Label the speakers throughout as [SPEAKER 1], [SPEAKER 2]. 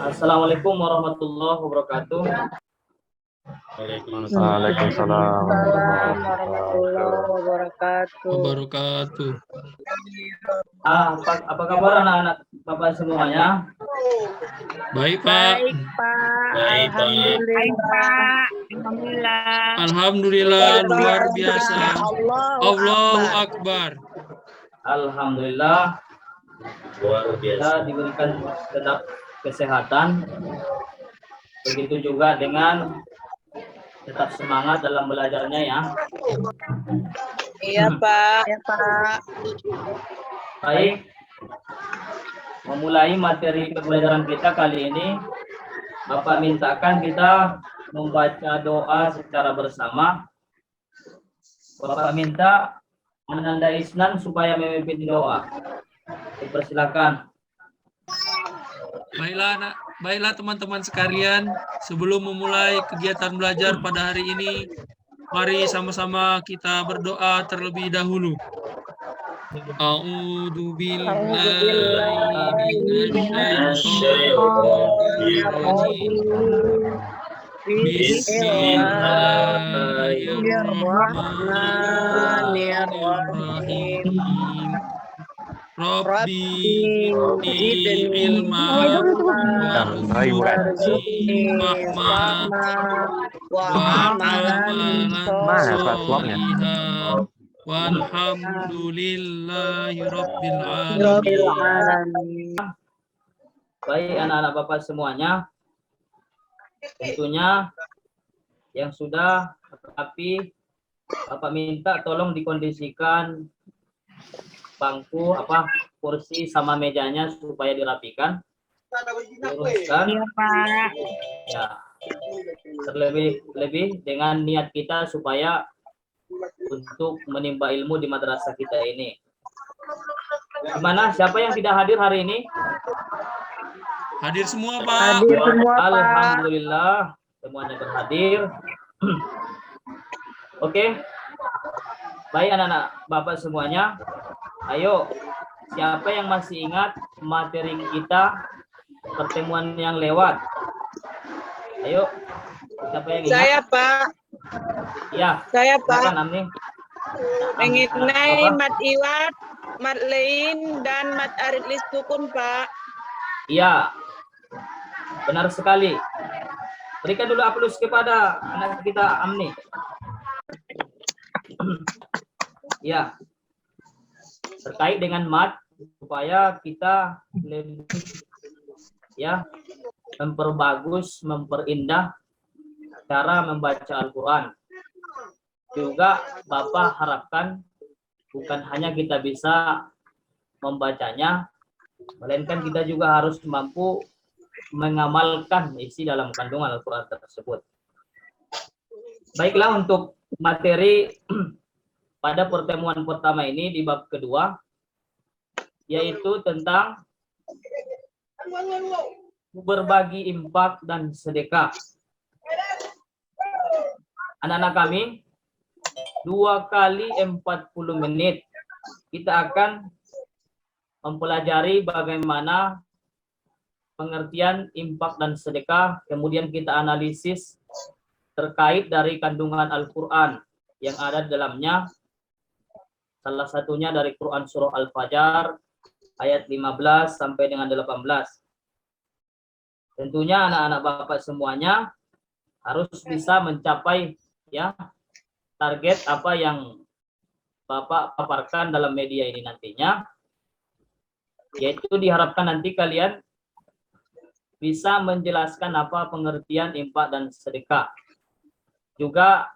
[SPEAKER 1] Assalamualaikum warahmatullahi wabarakatuh.
[SPEAKER 2] Waalaikumsalam
[SPEAKER 3] warahmatullahi
[SPEAKER 4] wabarakatuh.
[SPEAKER 1] Apa kabar anak-anak Bapak semuanya?
[SPEAKER 4] Baik, Pak.
[SPEAKER 3] Baik, Pak. Alhamdulillah.
[SPEAKER 4] Alhamdulillah luar biasa. Allahu Akbar.
[SPEAKER 1] Alhamdulillah luar biasa diberikan tetap kesehatan. Begitu juga dengan tetap semangat dalam belajarnya ya.
[SPEAKER 3] Iya, Pak. Iya, Pak.
[SPEAKER 1] Baik. Memulai materi pembelajaran kita kali ini, Bapak mintakan kita membaca doa secara bersama. Bapak minta menandai isnan supaya memimpin doa. Dipersilakan.
[SPEAKER 4] Baiklah teman-teman sekalian, sebelum memulai kegiatan belajar pada hari ini, mari sama-sama kita berdoa terlebih dahulu. A'udzu billahi minasyaitonir rajim. Bismillahirrahmanirrahim. Rabbi ilma warzuqni fahma wa amalan sholihan walhamdulillahi rabbil alamin.
[SPEAKER 1] Baik anak-anak Bapak semuanya, tentunya yang sudah tapi Bapak minta tolong dikondisikan bangku kursi sama mejanya supaya dirapikan, luruskan ya, terlebih dengan niat kita supaya untuk menimba ilmu di madrasah kita ini. Gimana, siapa yang tidak hadir hari ini?
[SPEAKER 4] Hadir semua, Pak.
[SPEAKER 3] Hadir semua, Pak.
[SPEAKER 1] Alhamdulillah semuanya berhadir. Oke. Baik anak-anak Bapak semuanya, ayo, siapa yang masih ingat materi kita pertemuan yang lewat? Ayo, siapa yang ingat?
[SPEAKER 3] Saya, Pak.
[SPEAKER 1] Ya,
[SPEAKER 3] Saya, Pak.
[SPEAKER 1] Amni.
[SPEAKER 3] Mengenai mat iwat, mat lain, dan mat arid listukun, Pak.
[SPEAKER 1] Iya, benar sekali. Berikan dulu aplaus kepada anak kita Amni. Ya, terkait dengan mat, supaya kita lebih memperbagus, memperindah cara membaca Al-Quran. Juga Bapak harapkan bukan hanya kita bisa membacanya, melainkan kita juga harus mampu mengamalkan isi dalam kandungan Al-Quran tersebut. Baiklah, untuk materi pada pertemuan pertama ini di bab kedua, yaitu tentang berbagi infak dan sedekah. Anak-anak kami, 2 kali 40 menit kita akan mempelajari bagaimana pengertian infak dan sedekah, kemudian kita analisis terkait dari kandungan Al-Quran yang ada di dalamnya. Salah satunya dari Quran surah Al-Fajr ayat 15 sampai dengan 18. Tentunya anak-anak Bapak semuanya harus bisa mencapai target apa yang Bapak paparkan dalam media ini nantinya, yaitu diharapkan nanti kalian bisa menjelaskan apa pengertian infak dan sedekah. Juga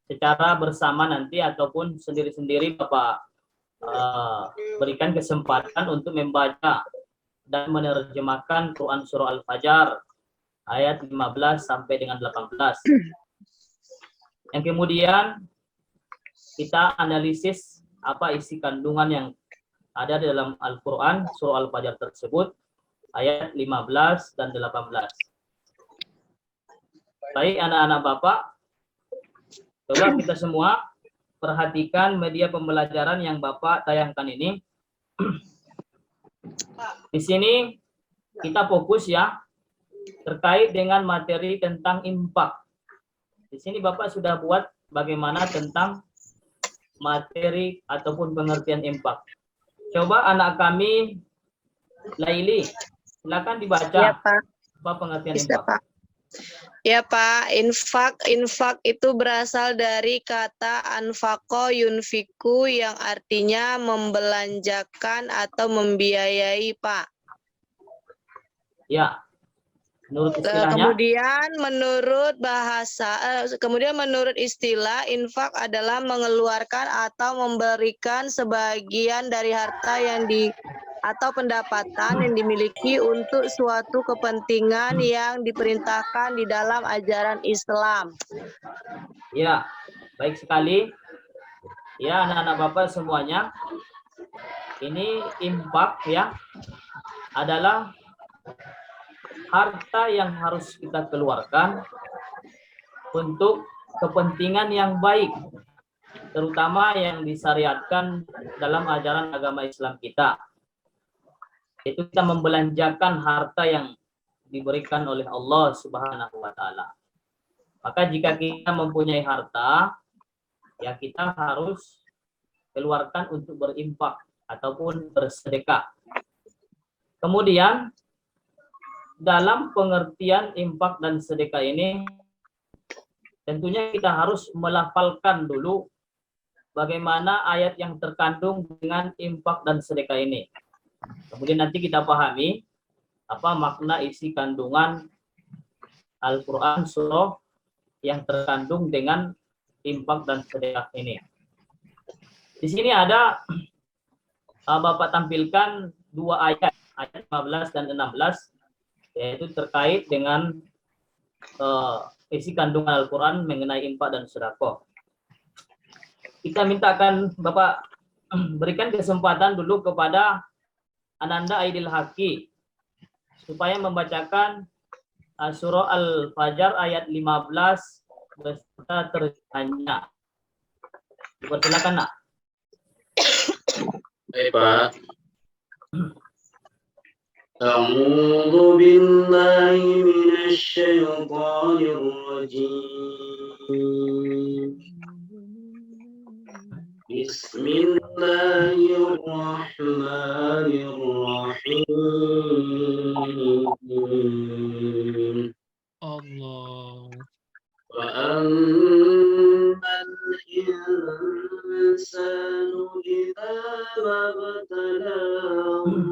[SPEAKER 1] secara bersama nanti ataupun sendiri-sendiri Bapak berikan kesempatan untuk membaca dan menerjemahkan Quran surah Al-Fajr ayat 15 sampai dengan 18. Yang kemudian kita analisis apa isi kandungan yang ada di dalam Al-Quran surah Al-Fajr tersebut ayat 15 dan 18. Baik anak-anak Bapak, coba kita semua perhatikan media pembelajaran yang Bapak tayangkan ini. Di sini kita fokus ya terkait dengan materi tentang infak. Di sini Bapak sudah buat bagaimana tentang materi ataupun pengertian infak. Coba anak kami, Laili, silakan dibaca
[SPEAKER 3] Ya, Pak.
[SPEAKER 1] apa pengertian
[SPEAKER 3] Bisa,
[SPEAKER 1] infak.
[SPEAKER 3] Pak. Ya, Pak. Infak itu berasal dari kata anfaqo yunfiku yang artinya membelanjakan atau membiayai, Pak.
[SPEAKER 1] Ya, menurut istilahnya,
[SPEAKER 3] Kemudian menurut istilah, infak adalah mengeluarkan atau memberikan sebagian dari harta atau pendapatan yang dimiliki untuk suatu kepentingan yang diperintahkan di dalam ajaran Islam.
[SPEAKER 1] ya, baik sekali. Ya, anak-anak Bapak semuanya, ini infak ya adalah harta yang harus kita keluarkan untuk kepentingan yang baik, terutama yang disyariatkan dalam ajaran agama Islam kita. Itu kita membelanjakan harta yang diberikan oleh Allah Subhanahu wa taala. Maka jika kita mempunyai harta, ya kita harus keluarkan untuk berinfak ataupun bersedekah. Kemudian dalam pengertian infak dan sedekah ini, tentunya kita harus melafalkan dulu bagaimana ayat yang terkandung dengan infak dan sedekah ini. Kemudian nanti kita pahami apa makna isi kandungan Al-Quran surah yang terkandung dengan infak dan sedekah ini. Di sini ada Bapak tampilkan dua ayat 15 dan 16, yaitu terkait dengan isi kandungan Al-Quran mengenai infak dan sedekah. Kita mintakan Bapak berikan kesempatan dulu kepada Ananda Aidil Haki supaya membacakan surah Al-Fajr ayat 15 beserta terjemahannya. Silakan, Nak.
[SPEAKER 2] Baik, Pak. A'udzu billahi minasy syaithanir rajim. Bismillahirrahmanirrahim.
[SPEAKER 4] Allah.
[SPEAKER 2] Wa ammal insanu idza mabtalahu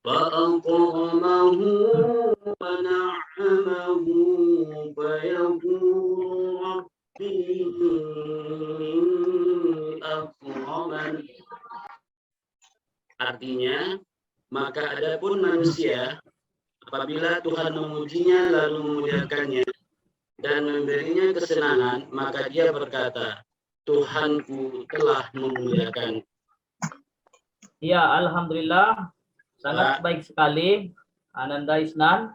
[SPEAKER 2] فأكرمه ونعمه فيقول ربي أكرمن. Artinya, maka adapun manusia apabila Tuhan memujinya lalu memuliakannya dan memberinya kesenangan, maka dia berkata, Tuhanku telah memuliakan.
[SPEAKER 1] Ya, alhamdulillah, sangat baik sekali, Ananda Isnan.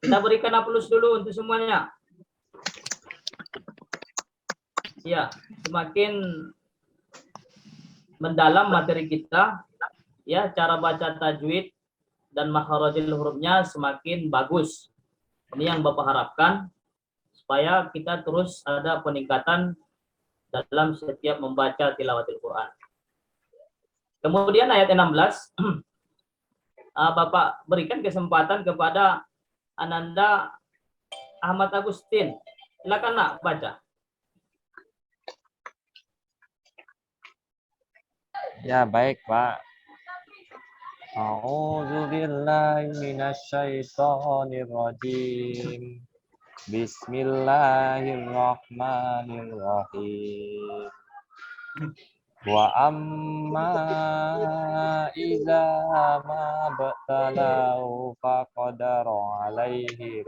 [SPEAKER 1] Kita berikan aplaus dulu untuk semuanya. Ya, semakin mendalam materi kita, ya cara baca tajwid dan makharajul hurufnya semakin bagus. Ini yang Bapak harapkan supaya kita terus ada peningkatan dalam setiap membaca tilawatil Quran. Kemudian ayat 16, Bapak berikan kesempatan kepada Ananda Ahmad Agustin. Silakan, Nak, baca.
[SPEAKER 5] Ya, baik, Pak. A'udzu billahi minasy syaithanir rajim. Bismillahirrahmanirrahim. Wa amma idza ma batalau faqadara alaihi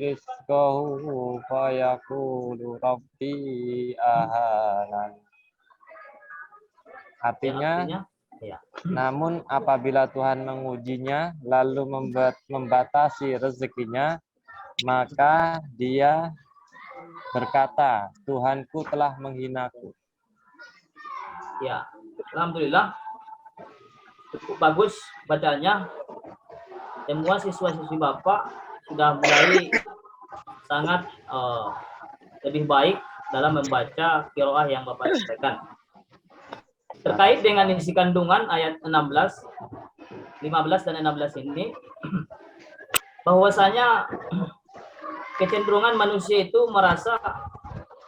[SPEAKER 5] rizqahu fayaqulu rabbi ahanan. Artinya, namun apabila Tuhan mengujinya lalu membatasi rezekinya, maka dia berkata, Tuhanku telah menghinaku.
[SPEAKER 1] Ya, alhamdulillah cukup bagus bacaannya. Semua siswa-siswi Bapak sudah mulai sangat lebih baik dalam membaca qiraah yang Bapak sampaikan. Terkait dengan isi kandungan ayat 16, 15 dan 16 ini, bahwasanya kecenderungan manusia itu merasa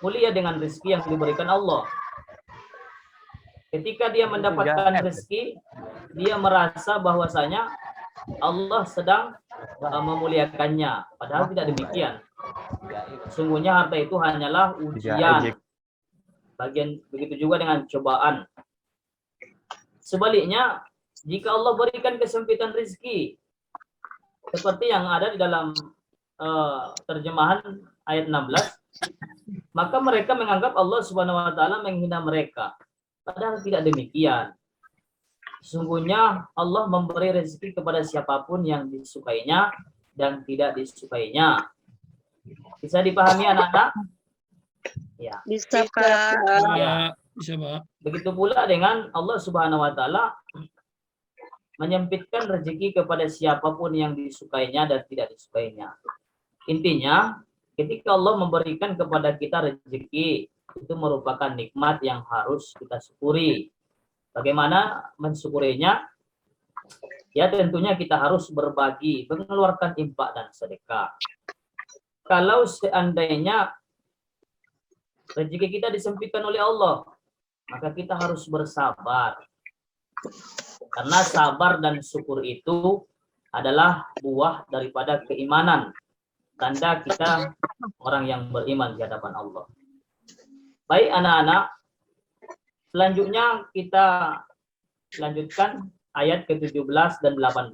[SPEAKER 1] mulia dengan rezeki yang diberikan Allah. Ketika dia mendapatkan rezeki, dia merasa bahwasanya Allah sedang memuliakannya. Padahal tidak demikian. Sungguhnya harta itu hanyalah ujian. Begitu juga dengan cobaan. Sebaliknya, jika Allah berikan kesempitan rezeki, seperti yang ada di dalam terjemahan ayat 16, maka mereka menganggap Allah Subhanahu wa taala menghina mereka. Padahal tidak demikian. Sesungguhnya Allah memberi rezeki kepada siapapun yang disukainya dan tidak disukainya. Bisa dipahami anak-anak? Ya.
[SPEAKER 3] Bisa, Kak.
[SPEAKER 1] Ya.
[SPEAKER 4] Bisa, Pak.
[SPEAKER 1] Begitu pula dengan Allah Subhanahu wa taala menyempitkan rezeki kepada siapapun yang disukainya dan tidak disukainya. Intinya, ketika Allah memberikan kepada kita rezeki, itu merupakan nikmat yang harus kita syukuri. Bagaimana mensyukurinya? Ya tentunya kita harus berbagi, mengeluarkan infak dan sedekah. Kalau seandainya rezeki kita disempitkan oleh Allah, maka kita harus bersabar. Karena sabar dan syukur itu adalah buah daripada keimanan. Tanda kita orang yang beriman di hadapan Allah. Baik anak-anak, selanjutnya kita lanjutkan ayat ke-17 dan 18.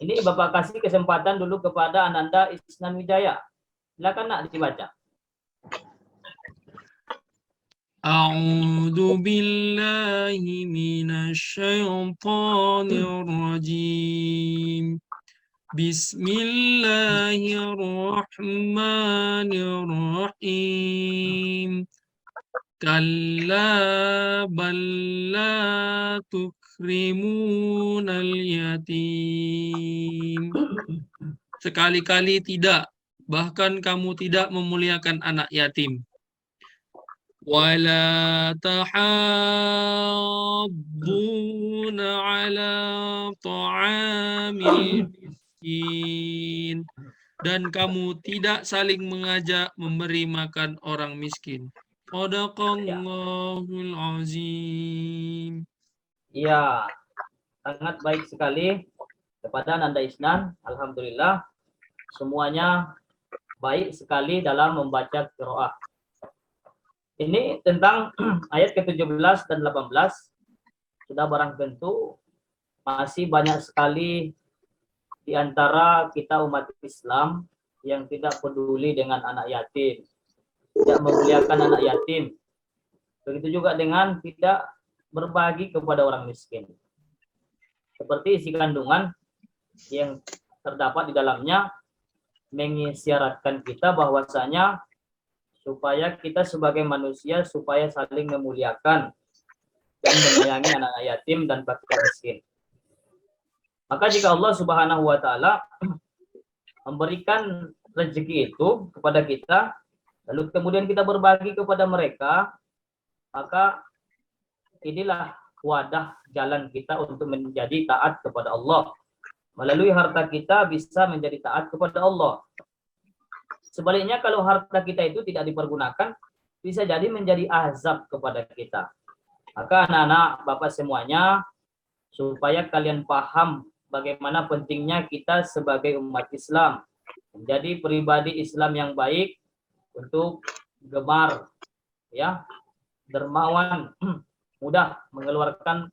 [SPEAKER 1] Ini Bapak kasih kesempatan dulu kepada Ananda Isnan Wijaya. Silakan nak dibaca.
[SPEAKER 4] A'udzu billahi minasyaitonir rajim. Bismillahirrahmanirrahim. Kalla bal la tukrimunal yatim. Sekali-kali tidak, bahkan kamu tidak memuliakan anak yatim. Wala tahadduna ala ta'amil miskin. Dan kamu tidak saling mengajak memberi makan orang miskin. Shadaqallahul azim.
[SPEAKER 1] Iya, sangat baik sekali kepada Nanda Isnan. Alhamdulillah, semuanya baik sekali dalam membaca qiraah. Ini tentang ayat ke-17 dan 18. Sudah barang tentu masih banyak sekali di antara kita umat Islam yang tidak peduli dengan anak yatim, tidak memuliakan anak yatim. Begitu juga dengan tidak berbagi kepada orang miskin. Seperti isi kandungan yang terdapat di dalamnya mengisyaratkan kita bahwasanya supaya kita sebagai manusia supaya saling memuliakan dan menyayangi anak yatim dan fakir miskin. Maka jika Allah Subhanahu wa taala memberikan rezeki itu kepada kita, lalu kemudian kita berbagi kepada mereka, maka inilah wadah jalan kita untuk menjadi taat kepada Allah. Melalui harta kita bisa menjadi taat kepada Allah. Sebaliknya kalau harta kita itu tidak dipergunakan, bisa jadi menjadi azab kepada kita. Maka anak-anak Bapak semuanya, supaya kalian paham bagaimana pentingnya kita sebagai umat Islam menjadi pribadi Islam yang baik untuk gemar, ya, dermawan, mudah mengeluarkan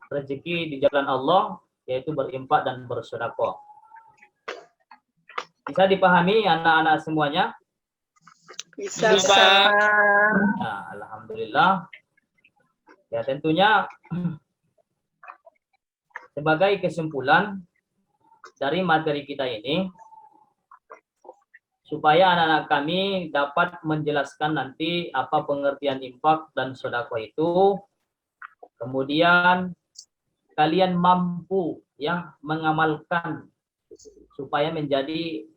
[SPEAKER 1] rezeki di jalan Allah, yaitu berinfak dan bersedekah. Bisa dipahami anak-anak semuanya?
[SPEAKER 3] Bisa.
[SPEAKER 1] Nah, alhamdulillah. Ya tentunya sebagai kesimpulan dari materi kita ini, supaya anak-anak kami dapat menjelaskan nanti apa pengertian infak dan sedekah itu, Kemudian kalian mampu ya mengamalkan supaya menjadi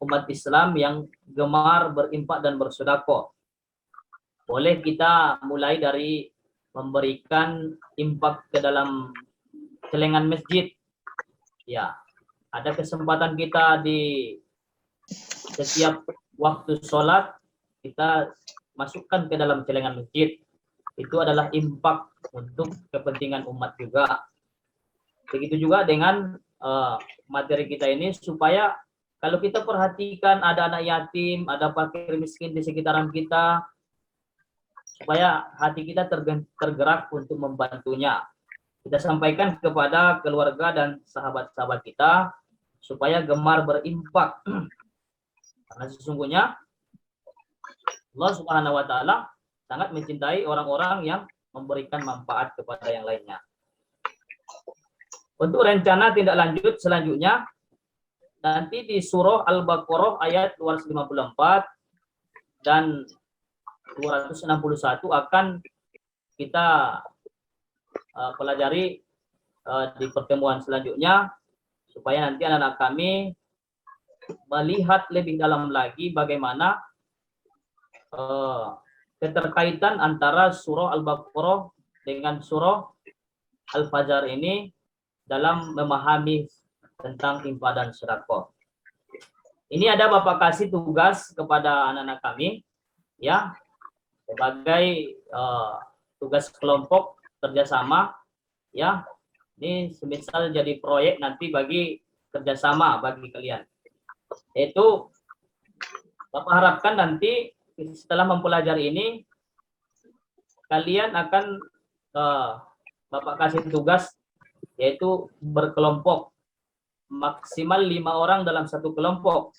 [SPEAKER 1] umat Islam yang gemar berinfak dan bersedekah. Boleh kita mulai dari memberikan infak ke dalam celengan masjid. Ya, ada kesempatan kita di setiap waktu sholat kita masukkan ke dalam celengan masjid. Itu adalah infak untuk kepentingan umat juga. Begitu juga dengan materi kita ini, supaya kalau kita perhatikan ada anak yatim, ada fakir miskin di sekitaran kita, supaya hati kita tergerak untuk membantunya. Kita sampaikan kepada keluarga dan sahabat-sahabat kita supaya gemar berinfak. Karena sesungguhnya Allah Subhanahu wa taala sangat mencintai orang-orang yang memberikan manfaat kepada yang lainnya. Untuk rencana tindak lanjut selanjutnya, nanti di surah Al-Baqarah ayat 254 dan 261 akan kita pelajari di pertemuan selanjutnya, supaya nanti anak-anak kami melihat lebih dalam lagi bagaimana keterkaitan antara surah Al-Baqarah dengan surah Al-Fajr ini dalam memahami tentang infak dan sedekah. Ini ada Bapak kasih tugas kepada anak-anak kami, ya, sebagai tugas kelompok kerjasama, ya. Ini semisal jadi proyek nanti bagi kerjasama bagi kalian. Yaitu Bapak harapkan nanti setelah mempelajari ini, kalian akan Bapak kasih tugas, yaitu berkelompok, maksimal 5 orang dalam satu kelompok.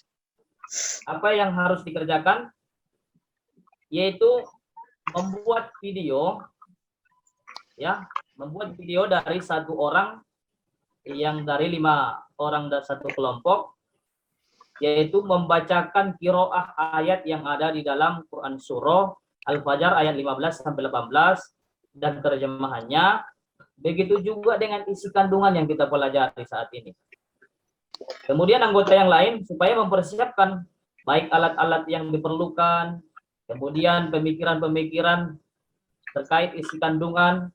[SPEAKER 1] Apa yang harus dikerjakan? Yaitu membuat video, ya, membuat video dari 1 orang yang dari 5 orang dan satu kelompok, yaitu membacakan qiraah ayat yang ada di dalam Quran surah Al-Fajr ayat 15 sampai 18 dan terjemahannya. Begitu juga dengan isi kandungan yang kita pelajari saat ini. Kemudian anggota yang lain supaya mempersiapkan baik alat-alat yang diperlukan, kemudian pemikiran-pemikiran terkait isi kandungan,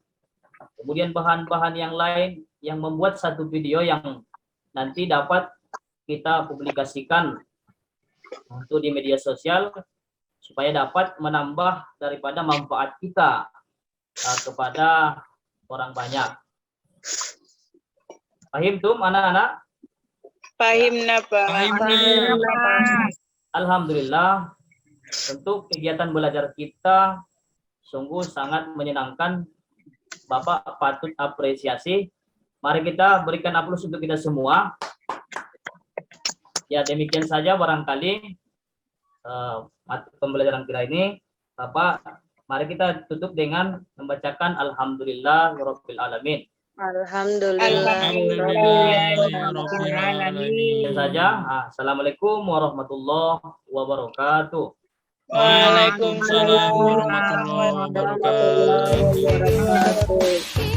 [SPEAKER 1] kemudian bahan-bahan yang lain yang membuat satu video yang nanti dapat kita publikasikan untuk di media sosial supaya dapat menambah daripada manfaat kita kepada orang banyak. Pahim tuh anak-anak?
[SPEAKER 3] Pahimna, Pak.
[SPEAKER 1] Alhamdulillah, tentu kegiatan belajar kita sungguh sangat menyenangkan. Bapak patut apresiasi. Mari kita berikan aplaus untuk kita semua. Ya, demikian saja barangkali pembelajaran kita ini. Bapak, mari kita tutup dengan membacakan Alhamdulillah Rabbil Alamin. Demikian saja. Assalamualaikum warahmatullahi wabarakatuh.
[SPEAKER 4] Waalaikumsalam warahmatullahi wabarakatuh.